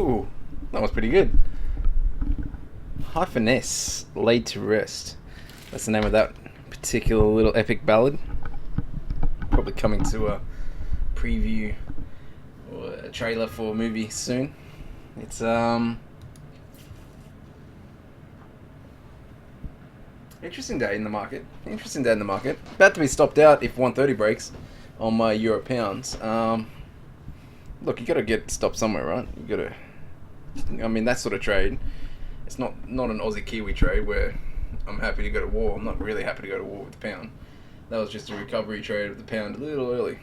Ooh, that was pretty good. High Finesse, Laid to Rest. That's the name of that particular little epic ballad. Probably coming to a preview or a trailer for a movie soon. It's interesting day in the market. Interesting day in the market. About to be stopped out if 130 breaks on my Euro pounds. Look, you got to get stopped somewhere, right? You got to. I mean, that sort of trade. It's not an Aussie Kiwi trade where I'm happy to go to war. I'm not really happy to go to war with the pound. That was just a recovery trade of the pound a little early.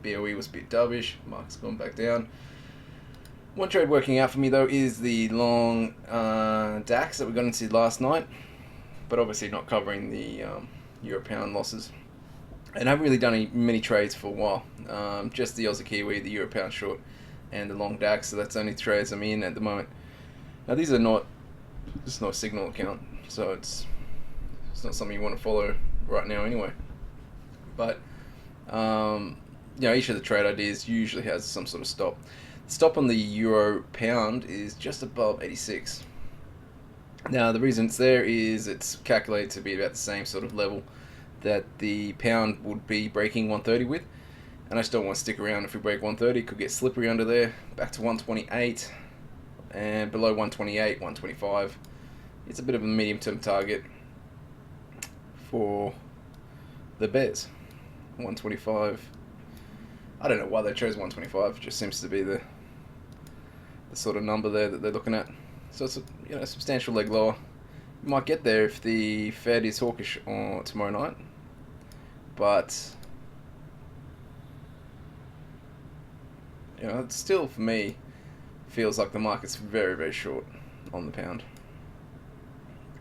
BOE was a bit dovish. Mark's gone back down. One trade working out for me though is the long DAX that we got into last night, but obviously not covering the Euro pound losses. And I haven't really done many trades for a while. Just the Aussie Kiwi, the Euro pound short, and the long DAX. So that's the only trades I'm in at the moment. Now these are not, it's not a signal account, so it's not something you want to follow right now anyway. But each of the trade ideas usually has some sort of stop. The stop on the Euro pound is just above 86. Now the reason it's there is it's calculated to be about the same sort of level that the pound would be breaking 130 with, and I just don't want to stick around if we break 130. It could get slippery under there, back to 128, and below 128, 125. It's a bit of a medium-term target for the bears. 125. I don't know why they chose 125. It just seems to be the sort of number there that they're looking at. So it's a substantial leg lower. You might get there if the Fed is hawkish on tomorrow night, but it still for me feels like the market's very, very short on the pound,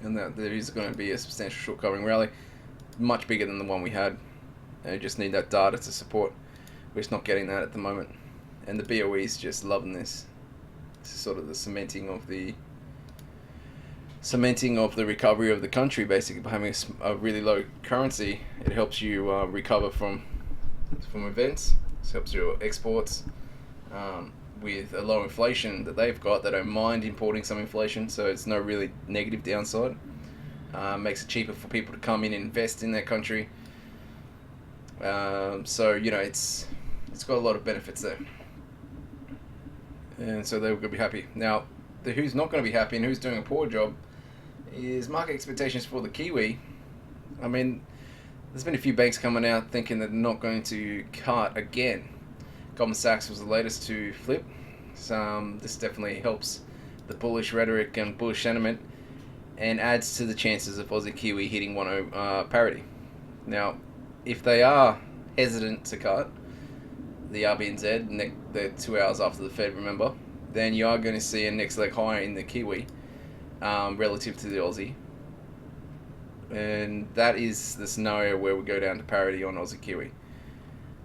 and that there is going to be a substantial short covering rally, much bigger than the one we had. And you just need that data to support. We're just not getting that at the moment, and the BOE is just loving this. This is sort of the cementing of the recovery of the country. Basically, by having a really low currency, it helps you recover from events. It helps your exports. With a low inflation that they've got, they don't mind importing some inflation, so it's no really negative downside. Makes it cheaper for people to come in and invest in their country. So it's got a lot of benefits there, and so they're going to be happy. Now, who's not going to be happy and who's doing a poor job is market expectations for the Kiwi. I mean, there's been a few banks coming out thinking that they're not going to cut again. Goldman Sachs was the latest to flip. So, this definitely helps the bullish rhetoric and bullish sentiment, and adds to the chances of Aussie Kiwi hitting 1.0 parity. Now, if they are hesitant to cut the RBNZ, and they're 2 hours after the Fed, remember, then you are going to see a next leg higher in the Kiwi relative to the Aussie. And that is the scenario where we go down to parity on Aussie Kiwi.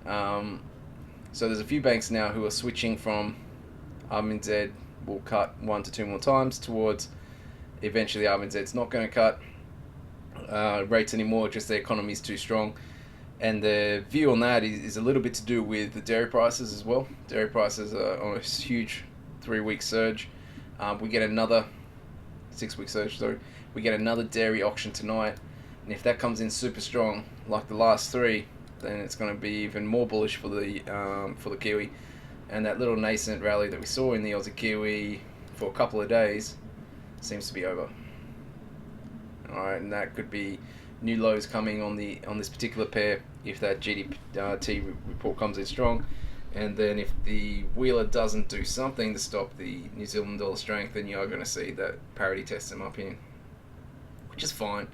So there's a few banks now who are switching from RBNZ will cut 1 to 2 more times towards eventually RBNZ's not going to cut rates anymore, just the economy is too strong. And the view on that is a little bit to do with the dairy prices as well. Dairy prices are on a huge 3-week surge. We get another 6-week surge, sorry. We get another dairy auction tonight, and if that comes in super strong, like the last 3, then it's going to be even more bullish for the Kiwi. And that little nascent rally that we saw in the Aussie Kiwi for a couple of days seems to be over. All right, and that could be new lows coming on this particular pair if that GDP report comes in strong. And then if the Wheeler doesn't do something to stop the New Zealand dollar strength, then you are going to see that parity test them up here, which is fine.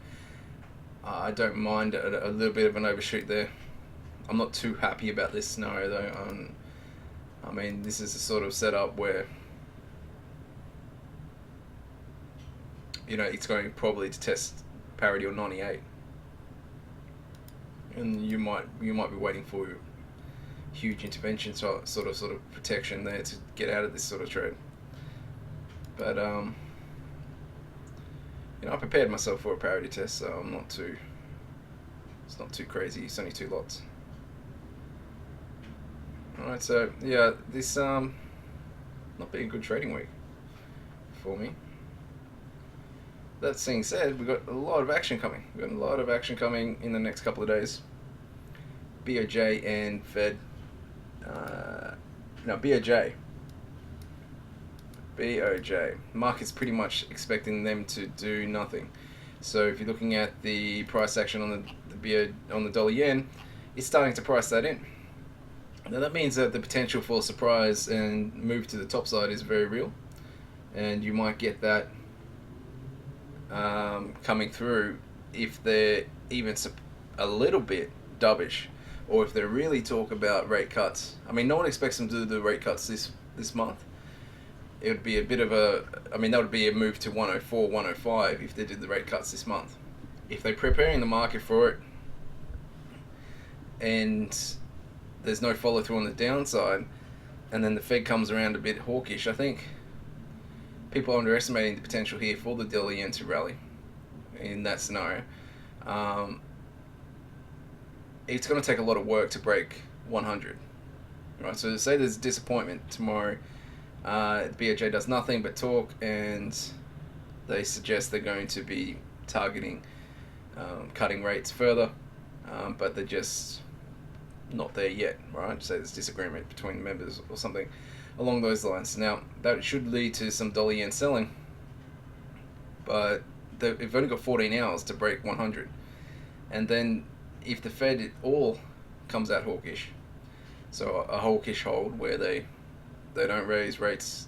I don't mind a little bit of an overshoot there. I'm not too happy about this scenario though. I mean, this is a sort of setup where it's going probably to test parity or 98, and you might be waiting for huge intervention, sort of protection there to get out of this sort of trade. But I prepared myself for a parity test, so it's not too crazy. It's only 2 lots. Alright, so yeah, this not been a good trading week for me. That being said, we've got a lot of action coming. We've got a lot of action coming in the next couple of days. BOJ and Fed. No, BOJ. Market's pretty much expecting them to do nothing. So if you're looking at the price action on the dollar yen, it's starting to price that in. Now that means that the potential for surprise and move to the top side is very real, and you might get that coming through if they're even a little bit dovish, or if they really talk about rate cuts. I mean, no one expects them to do the rate cuts this month. It would be a bit of that would be a move to 104, 105 if they did the rate cuts this month. If they're preparing the market for it and there's no follow through on the downside, and then the Fed comes around a bit hawkish, I think people are underestimating the potential here for the dollar yen to rally in that scenario. It's going to take a lot of work to break 100. Right, so say there's disappointment tomorrow. BOJ does nothing but talk, and they suggest they're going to be targeting cutting rates further, but they're just not there yet, right? So there's disagreement between the members or something along those lines. Now, that should lead to some dollar yen selling, but they've only got 14 hours to break 100. And then if the Fed all comes out hawkish, so a hawkish hold where they don't raise rates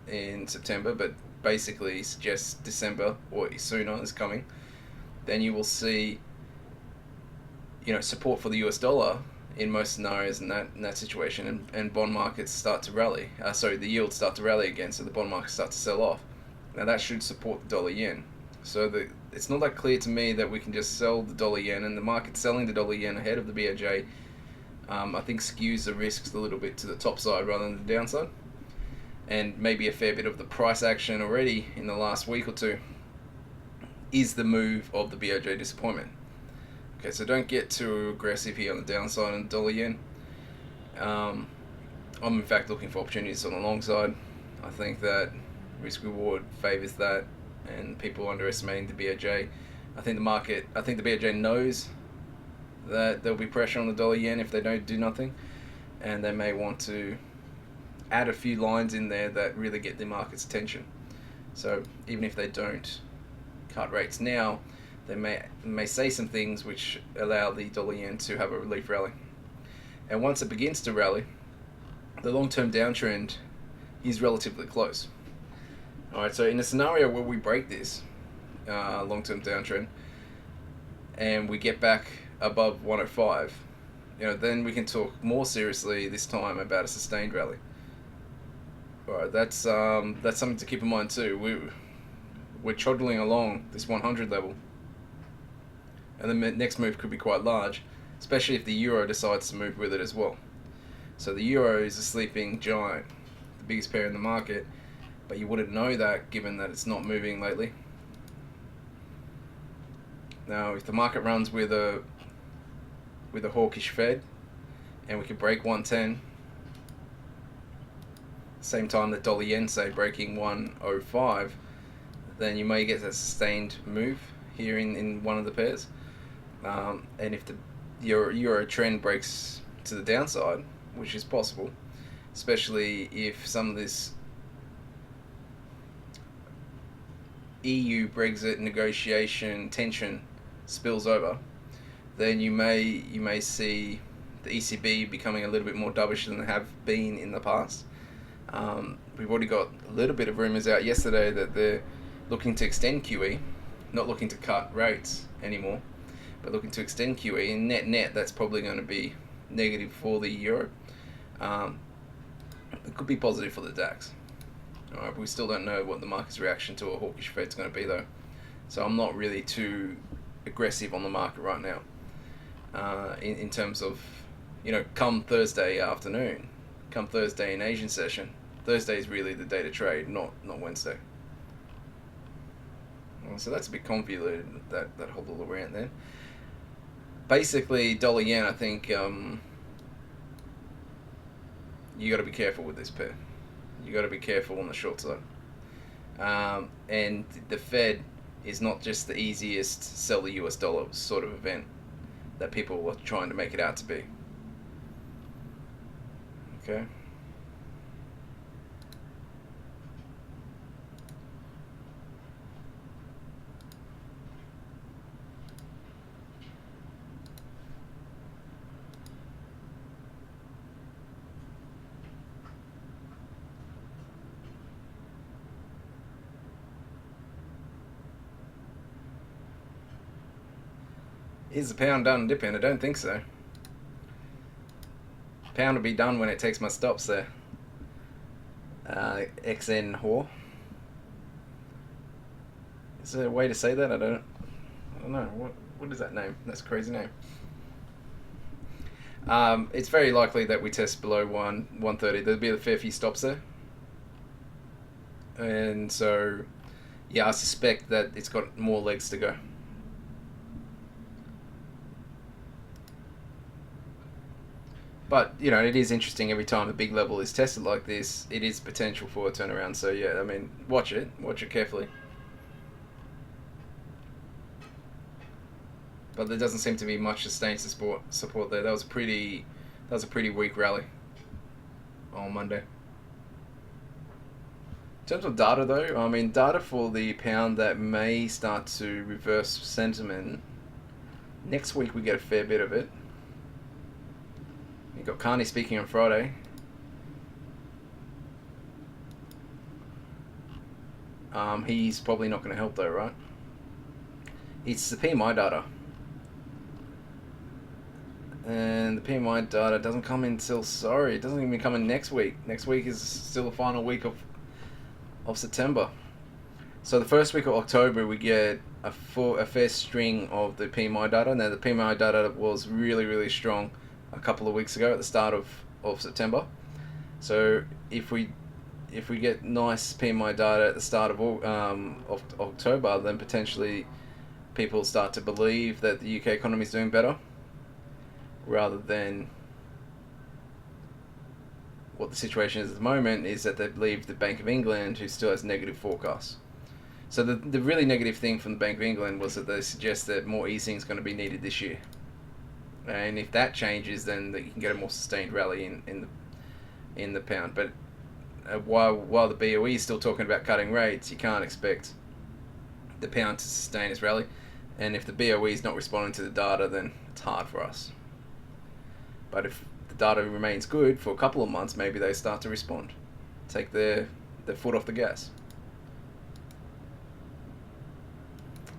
in September, but basically suggests December or sooner is coming, then you will see, support for the US dollar in most scenarios in that situation, and bond markets start to rally. The yields start to rally again, so the bond markets start to sell off. Now that should support the dollar yen. So it's not that clear to me that we can just sell the dollar yen, and the market selling the dollar yen ahead of the BOJ, I think skews the risks a little bit to the top side rather than the downside. And maybe a fair bit of the price action already in the last week or two is the move of the BOJ disappointment. Okay, so don't get too aggressive here on the downside on the dollar yen. I'm in fact looking for opportunities on the long side. I think that risk reward favors that, and people underestimating the BOJ. I think the BOJ knows that there'll be pressure on the dollar yen if they don't do nothing, and they may want to add a few lines in there that really get the market's attention. So even if they don't cut rates now, they may say some things which allow the dollar yen to have a relief rally. And once it begins to rally, the long-term downtrend is relatively close. Alright, so in a scenario where we break this long-term downtrend and we get back above 105, then we can talk more seriously this time about a sustained rally. Alright, that's something to keep in mind too. We're trundling along this 100 level, and the next move could be quite large, especially if the euro decides to move with it as well. So the euro is a sleeping giant, the biggest pair in the market, but you wouldn't know that given that it's not moving lately. Now, if the market runs with a hawkish Fed, and we could break 110, same time that dollar yen say breaking 105, then you may get a sustained move here in one of the pairs. And if the euro trend breaks to the downside, which is possible, especially if some of this EU Brexit negotiation tension spills over, then you may see the ECB becoming a little bit more dovish than they have been in the past. We've already got a little bit of rumours out yesterday that they're looking to extend QE, not looking to cut rates anymore, but looking to extend QE, and net that's probably going to be negative for the euro. It could be positive for the DAX. Alright, but we still don't know what the market's reaction to a hawkish Fed's going to be though, so I'm not really too aggressive on the market right now. In terms of, come Thursday afternoon, come Thursday in Asian session, Thursday is really the day to trade, not Wednesday. So that's a bit convoluted, that whole little rant then. Basically, dollar yen, I think you got to be careful with this pair. You got to be careful on the short side. And the Fed is not just the easiest sell the US dollar sort of event that people were trying to make it out to be. Okay. Is the pound done dipping? I don't think so. Pound will be done when it takes my stops there. XN whore. Is there a way to say that? I don't know. What is that name? That's a crazy name. It's very likely that we test below 130. There'll be a fair few stops there. And so, yeah, I suspect that it's got more legs to go. But, you know, it is interesting every time a big level is tested like this, it is potential for a turnaround. So, yeah, I mean, watch it carefully. But there doesn't seem to be much sustained support there. That was a pretty weak rally on Monday. In terms of data, though, I mean, data for the pound that may start to reverse sentiment. Next week we get a fair bit of it. You've got Carney speaking on Friday. He's probably not going to help though, right? It's the PMI data. And the PMI data doesn't come in until, it doesn't even come in next week. Next week is still the final week of September. So the first week of October we get a fair string of the PMI data. Now the PMI data was really, really strong a couple of weeks ago at the start of September. So if we get nice PMI data at the start of October, then potentially people start to believe that the UK economy is doing better, rather than what the situation is at the moment is that they believe the Bank of England, who still has negative forecasts. So the really negative thing from the Bank of England was that they suggest that more easing is going to be needed this year. And if that changes, then you can get a more sustained rally in the pound. But while the BOE is still talking about cutting rates, you can't expect the pound to sustain its rally. And if the BOE is not responding to the data, then it's hard for us. But if the data remains good for a couple of months, maybe they start to respond, take their foot off the gas.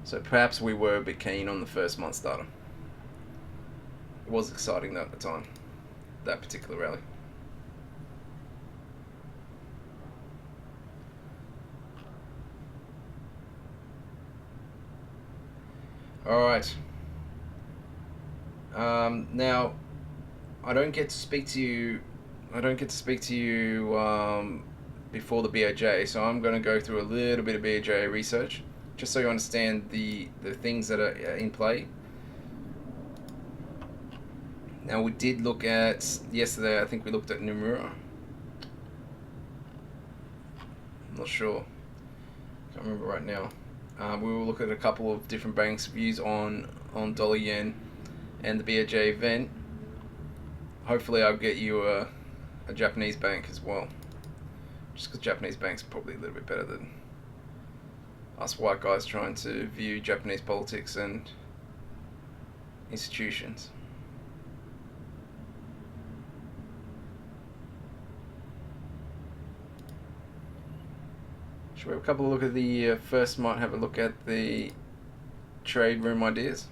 So perhaps we were a bit keen on the first month's data. It was exciting though at the time, that particular rally. All right. Now, I don't get to speak to you. Before the BOJ, so I'm going to go through a little bit of BOJ research, just so you understand the things that are in play. Now we did look at yesterday. I think we looked at Nomura. I'm not sure. Can't remember right now. We will look at a couple of different banks' views on dollar yen and the BOJ event. Hopefully, I'll get you a Japanese bank as well. Just because Japanese banks are probably a little bit better than us white guys trying to view Japanese politics and institutions. Should we have a couple of look at the first? Might have a look at the trade room ideas.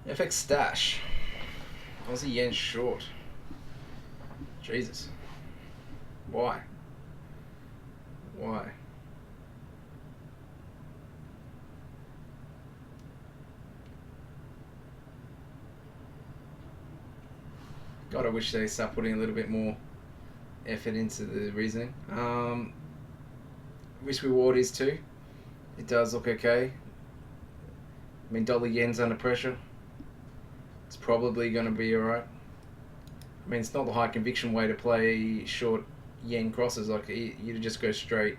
FX stash. Aussie yen short. Jesus. Why? God, I wish they start putting a little bit more effort into the reasoning. Risk reward is 2. It does look okay. I mean, dollar yen's under pressure. It's probably going to be alright. I mean, it's not the high conviction way to play short yen crosses. Like, you'd just go straight.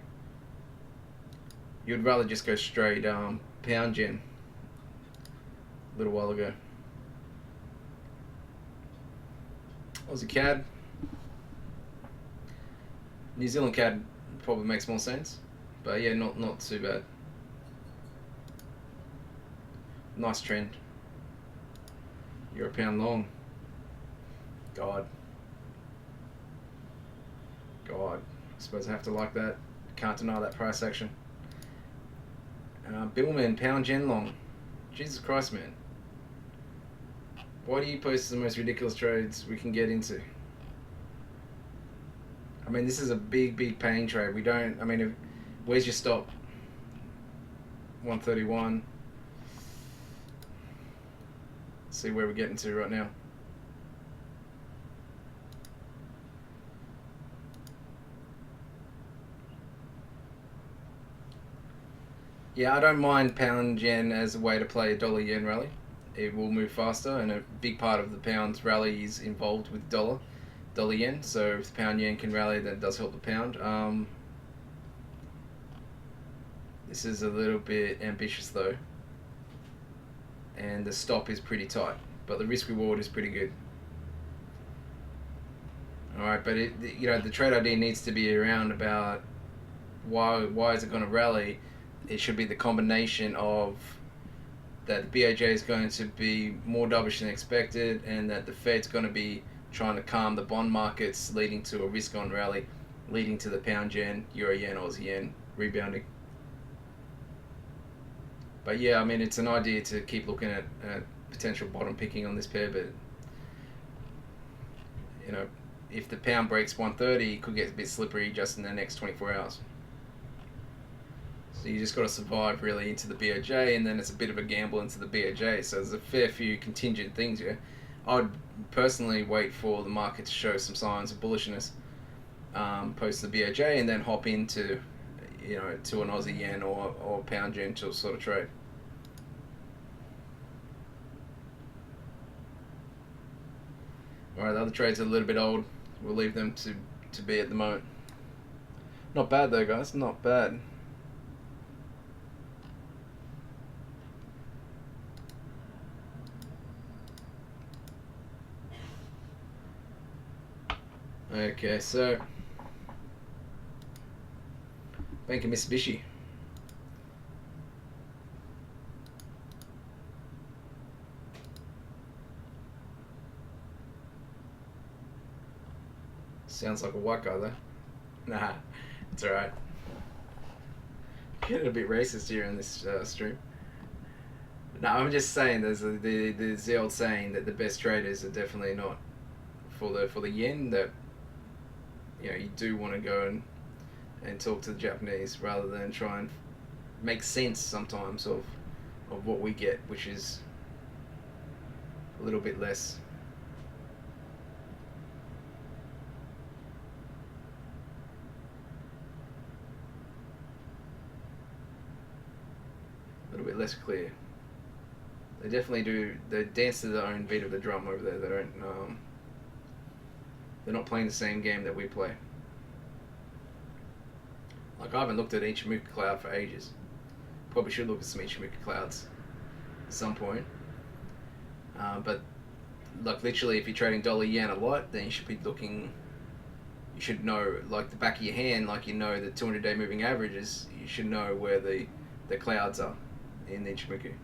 You'd rather just go straight pound yen a little while ago. Aussie CAD. New Zealand CAD probably makes more sense. But yeah, not too bad. Nice trend. European long. God. I suppose I have to like that. Can't deny that price action. Billman, pound yen long. Jesus Christ, man. Why do you post the most ridiculous trades we can get into? I mean, this is a big pain trade. We don't. I mean, where's your stop? 131. Let's see where we're getting to right now. Yeah, I don't mind pound yen as a way to play a dollar yen rally. It will move faster, and a big part of the pound's rally is involved with dollar yen. So if the pound yen can rally, that does help the pound. This is a little bit ambitious though, and the stop is pretty tight, but the risk reward is pretty good. All right, but the trade idea needs to be around about why is it going to rally. It should be the combination of that the BOJ is going to be more dovish than expected, and that the Fed's going to be trying to calm the bond markets, leading to a risk-on rally, leading to the pound yen, euro yen, Aussie yen rebounding. But yeah, I mean, it's an idea to keep looking at potential bottom picking on this pair, but if the pound breaks 130, it could get a bit slippery just in the next 24 hours. So you just got to survive really into the BOJ, and then it's a bit of a gamble into the BOJ. So there's a fair few contingent things here. I would personally wait for the market to show some signs of bullishness post the BOJ, and then hop into to an Aussie yen or pound yen sort of trade. Alright, the other trades are a little bit old. We'll leave them to be at the moment. Not bad though, guys. Not bad. Okay, so Bank of Mitsubishi. Sounds like a white guy though. Nah, it's alright. Getting a bit racist here in this stream. No, I'm just saying there's the old saying that the best traders are definitely not for the yen. That you do want to go and talk to the Japanese rather than try and make sense sometimes of what we get, which is a little bit less. A little bit less clear. They definitely do. They dance to their own beat of the drum over there. They don't. They're not playing the same game that we play. Like, I haven't looked at Ichimoku Cloud for ages. Probably should look at some Ichimoku Clouds at some point. But like, literally, if you're trading dollar yen a lot, then you should be looking. You should know, like, the back of your hand, like the 200-day moving averages. You should know where the clouds are in the Ichimoku.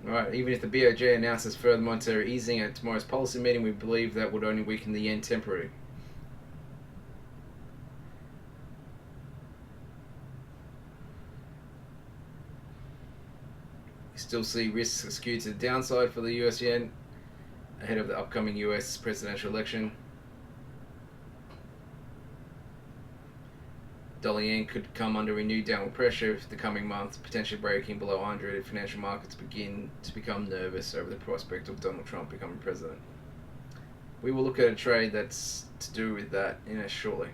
Alright, even if the BOJ announces further monetary easing at tomorrow's policy meeting, we believe that would only weaken the yen temporarily. We still see risks skewed to the downside for the US yen ahead of the upcoming US presidential election. Dollar yen could come under renewed downward pressure for the coming months, potentially breaking below 100 if financial markets begin to become nervous over the prospect of Donald Trump becoming president. We will look at a trade that's to do with that shortly.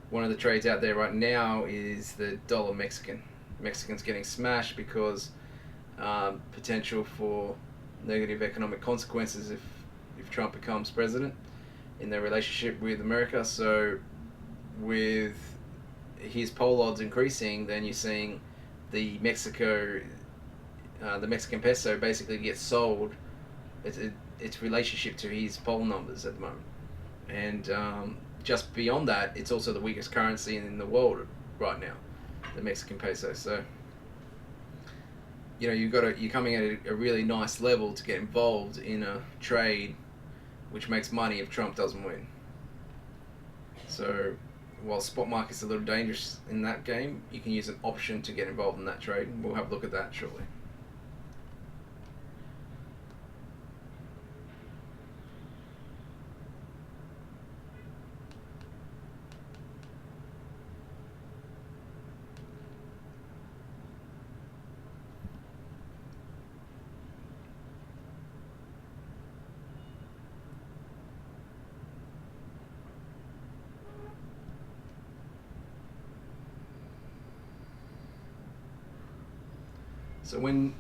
One of the trades out there right now is the dollar Mexican. Mexican's getting smashed because potential for negative economic consequences if Trump becomes president in their relationship with America. So with his poll odds increasing, then you're seeing the Mexican peso basically gets sold. Its relationship to his poll numbers at the moment, and just beyond that, it's also the weakest currency in the world right now, the Mexican peso. So you're coming at a really nice level to get involved in a trade which makes money if Trump doesn't win. So while spot market's a little dangerous in that game, you can use an option to get involved in that trade. We'll have a look at that shortly. So when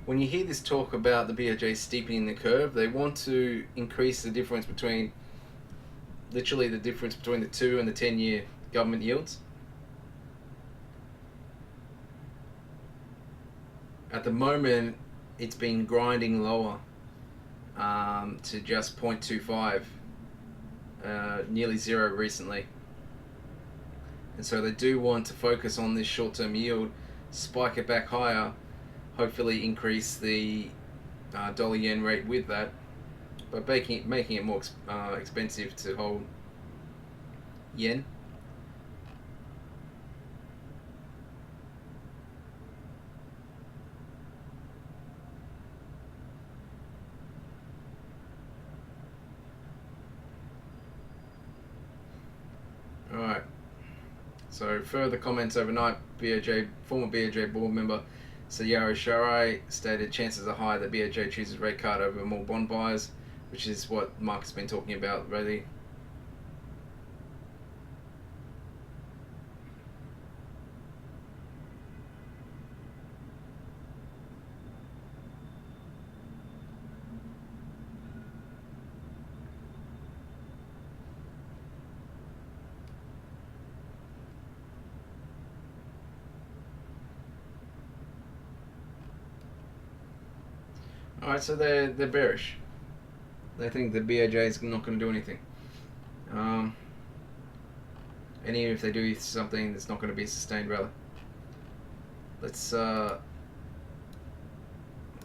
you hear this talk about the BOJ steepening the curve, they want to increase the difference between, literally the difference between the 2 and the 10-year government yields. At the moment, it's been grinding lower to just 0.25, nearly zero recently. And so they do want to focus on this short-term yield, spike it back higher, hopefully increase the dollar yen rate with that, but making it more expensive to hold yen. Alright, so further comments overnight. Former BOJ board member Sayara Sharai stated chances are high that BOJ chooses rate cut over more bond buyers, which is what Mark's been talking about really. Alright, so they're bearish. They think the BOJ is not going to do anything. And even if they do something, it's not going to be a sustained rally. Let's oh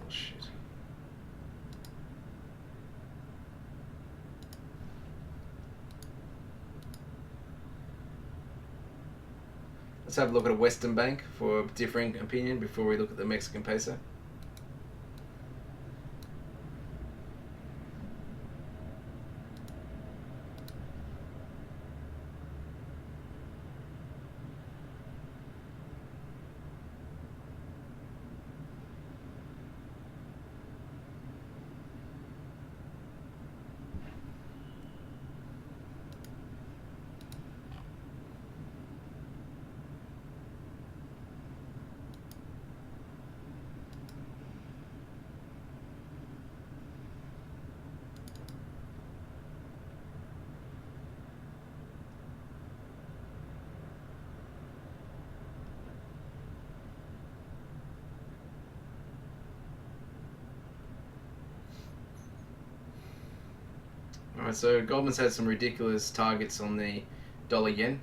shit. Let's have a look at a Western bank for a differing opinion before we look at the Mexican peso. Alright, so Goldman's had some ridiculous targets on the dollar yen.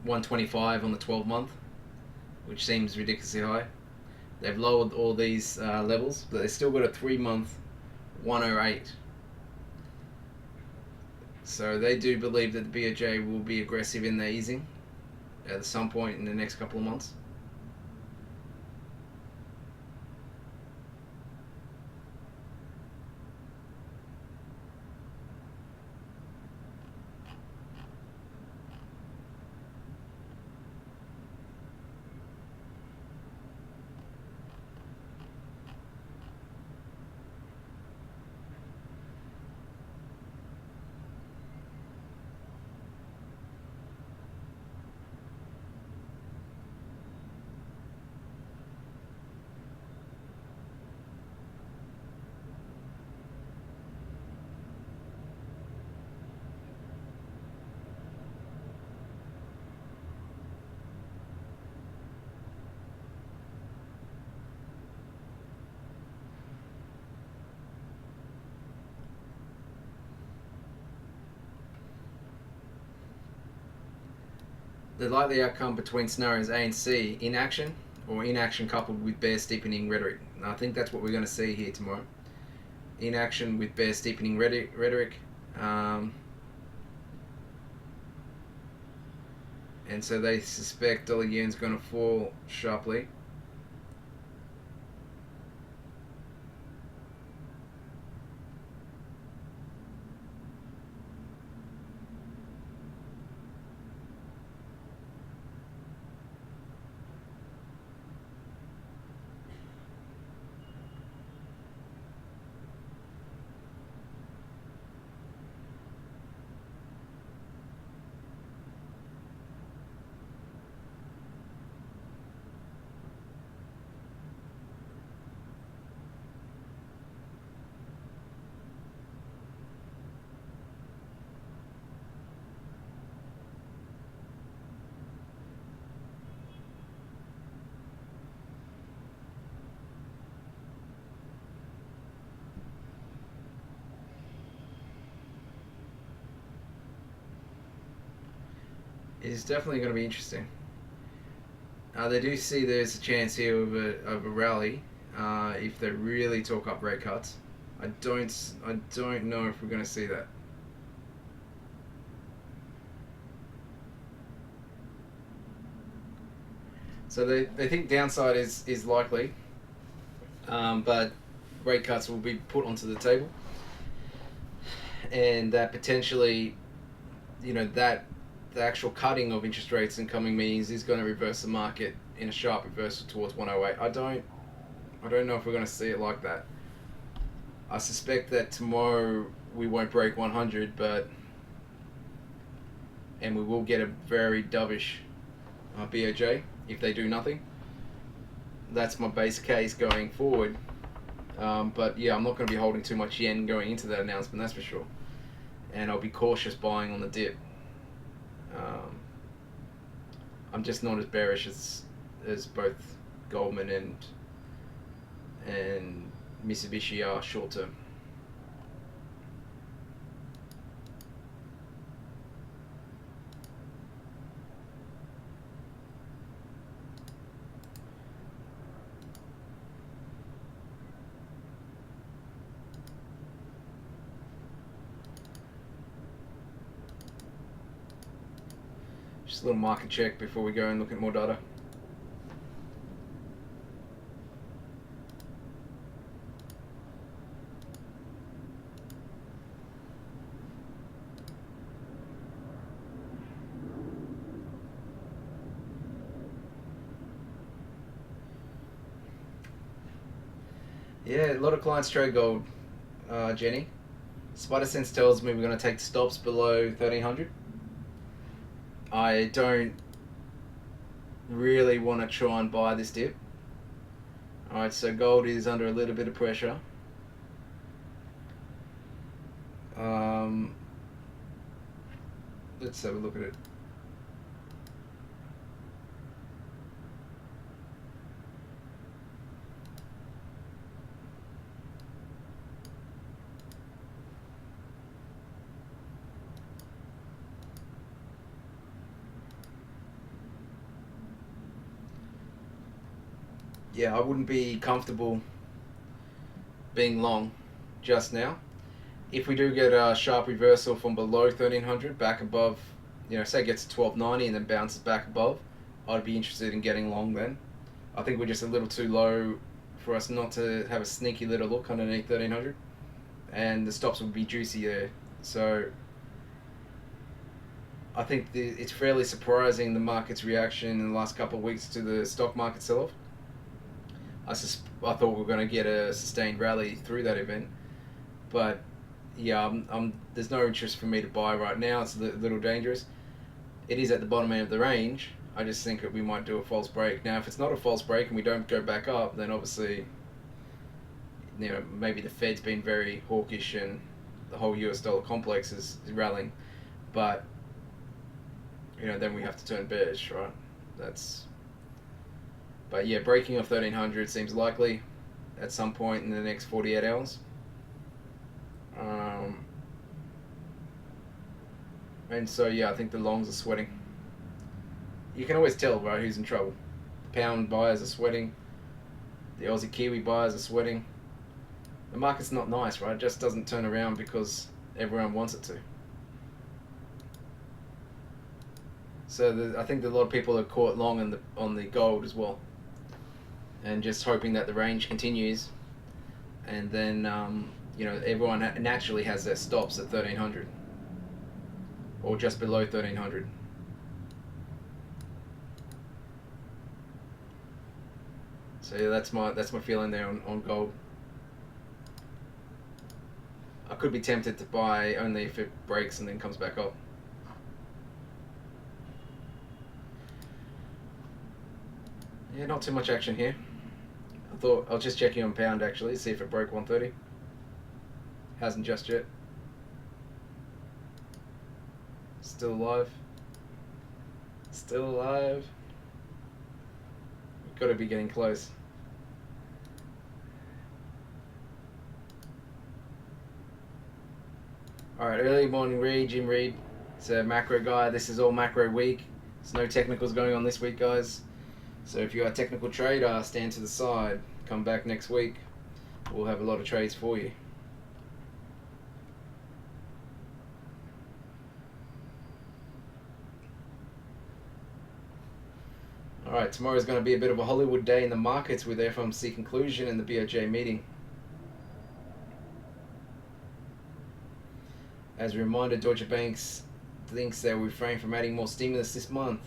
125 on the 12-month, which seems ridiculously high. They've lowered all these levels, but they've still got a 3-month 108. So they do believe that the BOJ will be aggressive in their easing at some point in the next couple of months. The likely outcome between scenarios A and C: inaction or inaction coupled with bear steepening rhetoric. And I think that's what we're going to see here tomorrow. Inaction with bear steepening rhetoric. And so they suspect dollar yen's going to fall sharply. It is definitely going to be interesting. They do see there's a chance here of a rally if they really talk up rate cuts. I don't know if we're going to see that. So they think downside is likely, but rate cuts will be put onto the table, and that potentially, that the actual cutting of interest rates in coming meetings is going to reverse the market in a sharp reversal towards 108. I don't know if we're going to see it like that. I suspect that tomorrow we won't break 100, and we will get a very dovish BOJ if they do nothing. That's my base case going forward. But yeah, I'm not going to be holding too much yen going into that announcement, that's for sure. And I'll be cautious buying on the dip. I'm just not as bearish as both Goldman and Mitsubishi are short term. Just a little market check before we go and look at more data. Yeah, a lot of clients trade gold, Jenny. Spider Sense tells me we're going to take stops below 1300. I don't really want to try and buy this dip. Alright, so gold is under a little bit of pressure. Let's have a look at it. Yeah, I wouldn't be comfortable being long just now. If we do get a sharp reversal from below 1300 back above, say it gets to 1290 and then bounces back above, I'd be interested in getting long then. I think we're just a little too low for us not to have a sneaky little look underneath 1300, and the stops would be juicy there. So I think it's fairly surprising the market's reaction in the last couple of weeks to the stock market sell-off. I thought we were going to get a sustained rally through that event, but yeah, there's no interest for me to buy right now. It's a little dangerous. It is at the bottom end of the range. I just think that we might do a false break. Now, if it's not a false break and we don't go back up, then obviously, maybe the Fed's been very hawkish and the whole US dollar complex is rallying, but then we have to turn bearish, right? But yeah, breaking of 1300 seems likely at some point in the next 48 hours. And so yeah, I think the longs are sweating. you can always tell, right, who's in trouble. The pound buyers are sweating. The Aussie Kiwi buyers are sweating. The market's not nice, right? It just doesn't turn around because everyone wants it to. So I think that a lot of people are caught long on the gold as well, and just hoping that the range continues, and then everyone naturally has their stops at 1300 or just below 1300. So yeah, that's my feeling there on gold. I could be tempted to buy only if it breaks and then comes back up. Yeah, not too much action here. I thought I'll just check in on pound actually, see if it broke 130. Hasn't just yet. Still alive. Still alive. We've got to be getting close. Alright, early morning read, Jim Reed. It's a macro guy. This is all macro week. There's no technicals going on this week, guys. So if you're a technical trader, stand to the side. Come back next week. We'll have a lot of trades for you. Alright, tomorrow's going to be a bit of a Hollywood day in the markets with FOMC conclusion and the BOJ meeting. As a reminder, Deutsche Bank thinks they will refrain from adding more stimulus this month.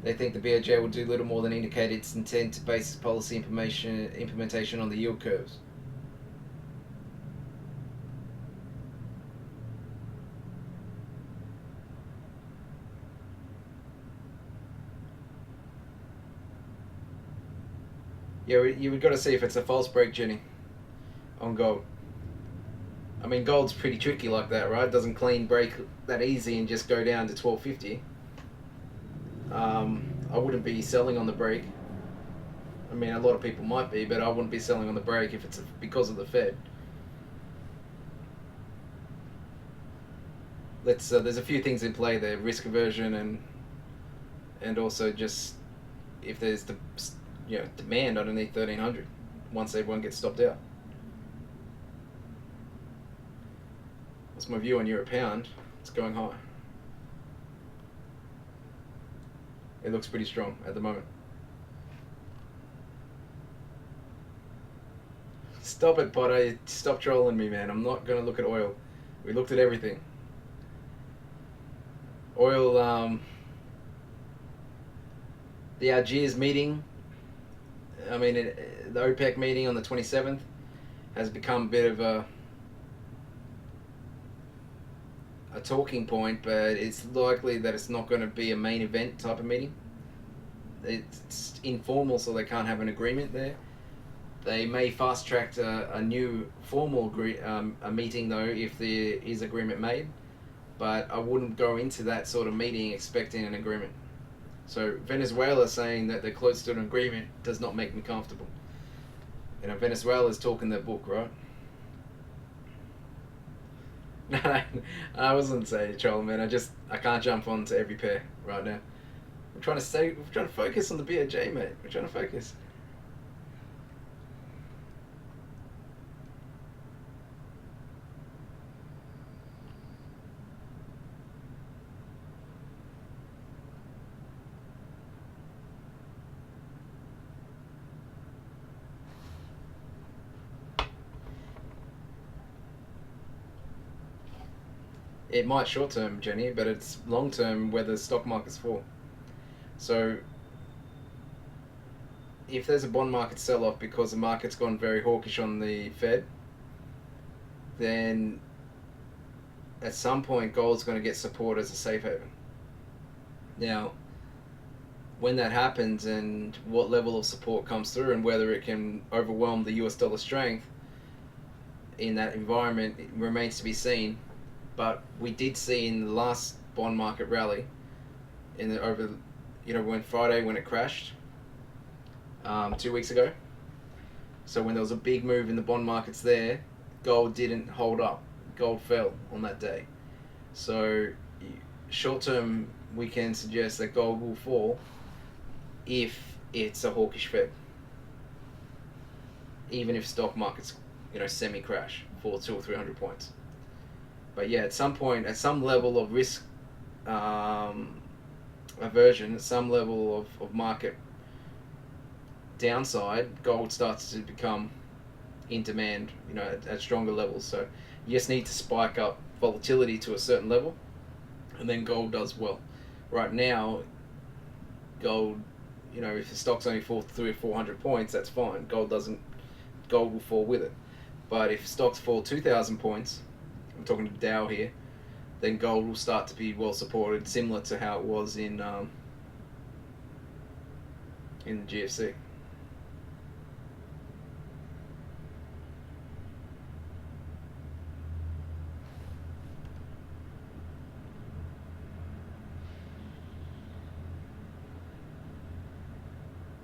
They think the BOJ will do little more than indicate its intent to base its policy implementation on the yield curves. Yeah, we've got to see if it's a false break, Jenny, on gold. I mean, gold's pretty tricky like that, right? It doesn't clean break that easy and just go down to 1250. I wouldn't be selling on the break. I mean, a lot of people might be, but I wouldn't be selling on the break if it's because of the Fed. There's a few things in play there: risk aversion and also just if there's the demand underneath 1300 once everyone gets stopped out. What's my view on Euro pound? It's going high. It looks pretty strong at the moment. Stop it, Potter. Stop trolling me, man. I'm not going to look at oil. We looked at everything. Oil, the Algiers meeting, the OPEC meeting on the 27th has become a bit of a talking point, but it's likely that it's not going to be a main event type of meeting. It's informal, so they can't have an agreement there. They may fast track a new formal a meeting though if there is agreement made, but I wouldn't go into that sort of meeting expecting an agreement. So Venezuela saying that they're close to an agreement does not make me comfortable. Venezuela's talking their book, right? No, I wasn't saying troll, man. I can't jump onto every pair right now. We're trying to focus on the BOJ, mate. We're trying to focus. It might short term, Jenny, but it's long term where the stock market's for. So if there's a bond market sell-off because the market's gone very hawkish on the Fed, then at some point gold's going to get support as a safe haven. Now, when that happens and what level of support comes through and whether it can overwhelm the US dollar strength in that environment, it remains to be seen. But we did see in the last bond market rally, when Friday when it crashed, 2 weeks ago. So when there was a big move in the bond markets there, gold didn't hold up. Gold fell on that day. So short term, we can suggest that gold will fall if it's a hawkish Fed, even if stock markets, semi crash for 200 or 300 points. But yeah, at some point, at some level of risk aversion, at some level of market downside, gold starts to become in demand, at stronger levels. So you just need to spike up volatility to a certain level, and then gold does well. Right now, gold, if the stock's only fall 300 or 400 points, that's fine. Gold will fall with it. But if stocks fall 2,000 points, I'm talking to Dow here, then gold will start to be well supported, similar to how it was in the GFC.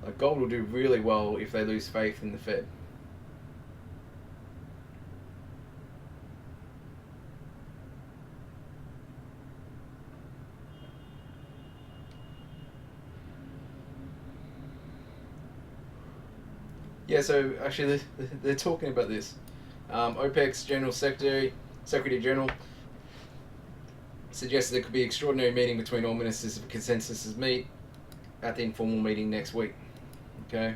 Like gold will do really well if they lose faith in the Fed. Yeah, so actually they're talking about this. OPEC's General Secretary General suggested there could be an extraordinary meeting between all ministers if a consensus is met at the informal meeting next week. Okay.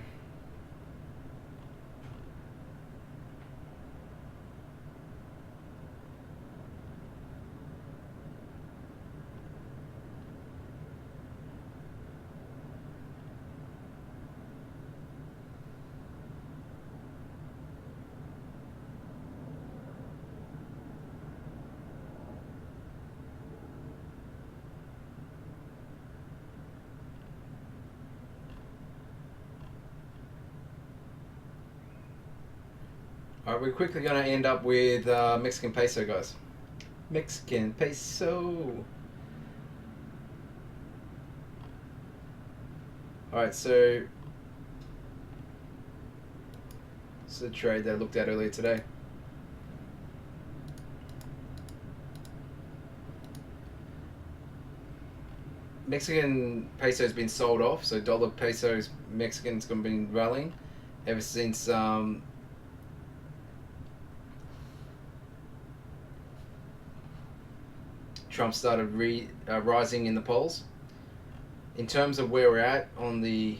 Alright, we're quickly going to end up with Mexican peso, guys. Mexican peso. Alright, so this is a trade that I looked at earlier today. Mexican peso has been sold off, so dollar pesos Mexican's been rallying ever since Trump started rising in the polls. In terms of where we're at on the,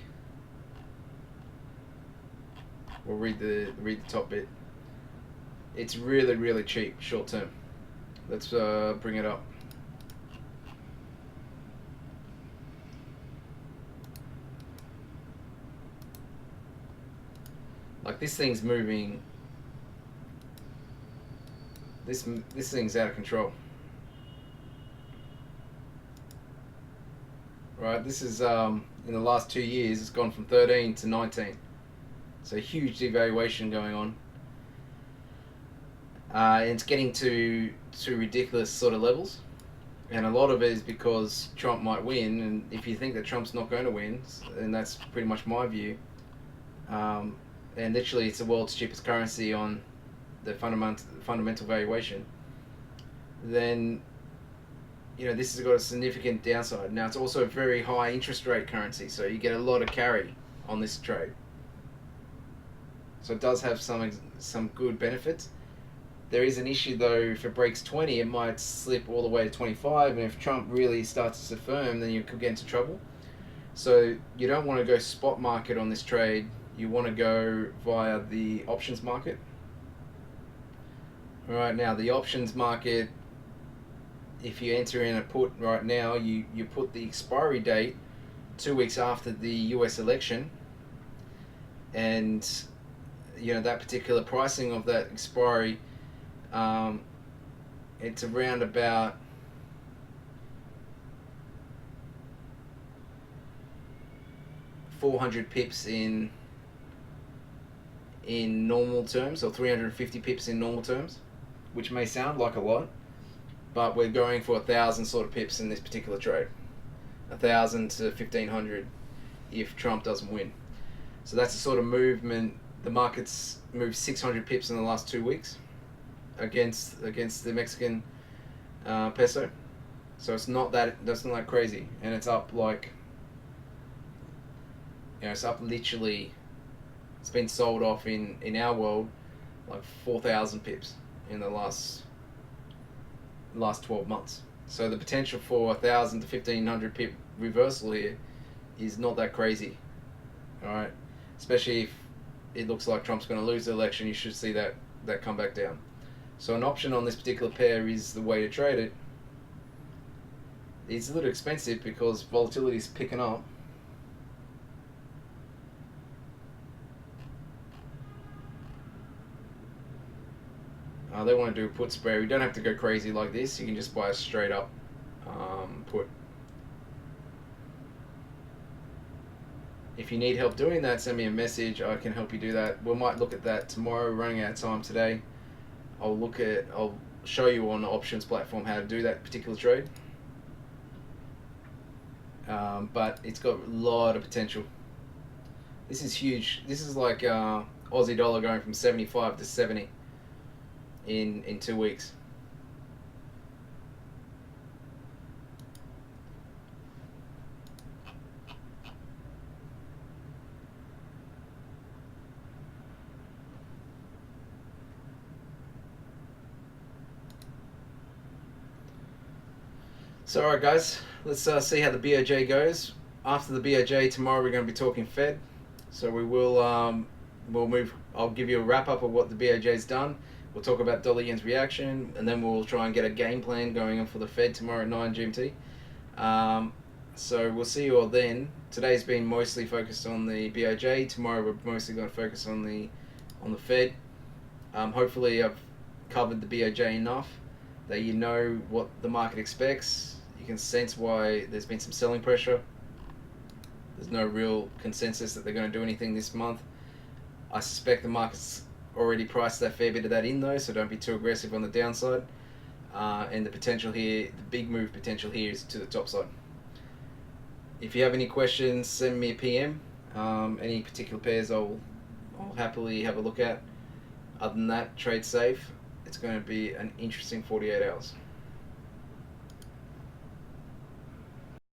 we'll read the top bit. It's really, really cheap short term. Let's bring it up. Like this thing's moving. This thing's out of control. Right, this is in the last 2 years, it's gone from 13 to 19. So huge devaluation going on. And it's getting to ridiculous sort of levels. And a lot of it is because Trump might win. And if you think that Trump's not going to win, and that's pretty much my view, and literally it's the world's cheapest currency on the fundamental valuation, then this has got a significant downside. Now it's also a very high interest rate currency, so you get a lot of carry on this trade. So it does have some good benefits. There is an issue though, if it breaks 20, it might slip all the way to 25, and if Trump really starts to firm, then you could get into trouble. So you don't want to go spot market on this trade, you want to go via the options market. Alright, now the options market, if you enter in a put right now, you put the expiry date 2 weeks after the US election, and that particular pricing of that expiry, it's around about $400 pips in normal terms, or 350 pips in normal terms, which may sound like a lot, but we're going for 1,000 sort of pips in this particular trade. 1,000 to 1,500 if Trump doesn't win. So that's the sort of movement. The market's moved 600 pips in the last 2 weeks against the Mexican peso. So that's not that crazy, and it's up like, it's up literally. It's been sold off in our world like 4,000 pips in the last 12 months. So the potential for 1,000 to 1,500 pip reversal here is not that crazy. All right, especially if it looks like Trump's going to lose the election, you should see that come back down. So an option on this particular pair is the way to trade it. It's a little expensive because volatility is picking up. They want to do a put spread. We don't have to go crazy like this. You can just buy a straight up put. If you need help doing that, send me a message. I can help you do that. We might look at that tomorrow. We're running out of time today. I'll show you on the options platform how to do that particular trade. But it's got a lot of potential. This is huge. This is like Aussie dollar going from 75 to 70 in 2 weeks. So alright guys, let's see how the BOJ goes. After the BOJ tomorrow we're going to be talking Fed. So we will we'll move. I'll give you a wrap up of what the BOJ's done. We'll talk about dollar yen's reaction, and then we'll try and get a game plan going on for the Fed tomorrow at 9 GMT. So we'll see you all then. Today's been mostly focused on the BOJ. Tomorrow we're mostly going to focus on the Fed. Hopefully I've covered the BOJ enough that you know what the market expects. You can sense why there's been some selling pressure. There's no real consensus that they're going to do anything this month. I suspect the market's already priced that fair bit of that in though, so don't be too aggressive on the downside. And the potential here, the big move potential here is to the top side. If you have any questions, send me a PM. Any particular pairs I'll happily have a look at. Other than that, trade safe. It's going to be an interesting 48 hours.